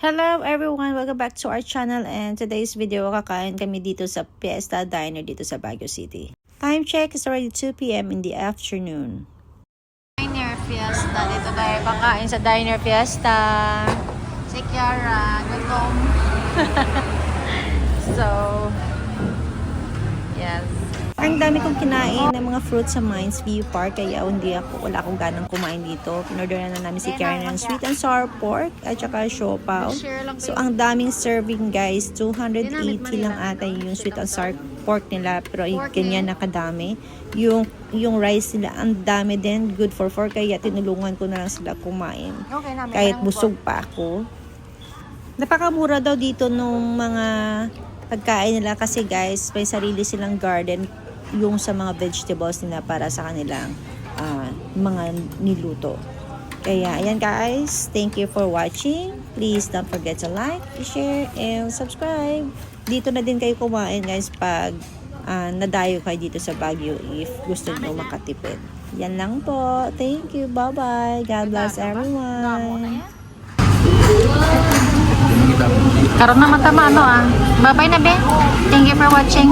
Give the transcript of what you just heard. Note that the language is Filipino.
Hello everyone! Welcome back to our channel, and today's video kakain kami dito sa Fiesta Diner dito sa Baguio City. Time check is already 2 p.m. in the afternoon. Diner Fiesta. Dito tayo kakain sa Diner Fiesta. Si Kiara, gutom. So, yes. Ang dami kong kinain ng mga fruits sa Mines View Park, kaya wala akong ganang kumain dito. Pinorder na namin si Karen ng sweet and sour pork at saka siopaw. So ang daming serving guys, 280 lang ata yung sweet and sour pork nila, pero ganyan nakadami. Yung rice nila, ang dami din, good for 4, kaya tinulungan ko na lang sila kumain. Kahit busog pa ako. Napakamura daw dito nung mga pagkain nila kasi guys, may sarili silang garden yung sa mga vegetables nila para sa kanilang mga niluto. Kaya ayan guys, thank you for watching. Please don't forget to like, share, and subscribe. Dito na din kayo kumain guys pag nadayo kayo dito sa Baguio if gusto nyo makatipid. Yan lang po. Thank you. Bye-bye. God bless everyone. Karon na matama Bye-bye na be. Thank you for watching.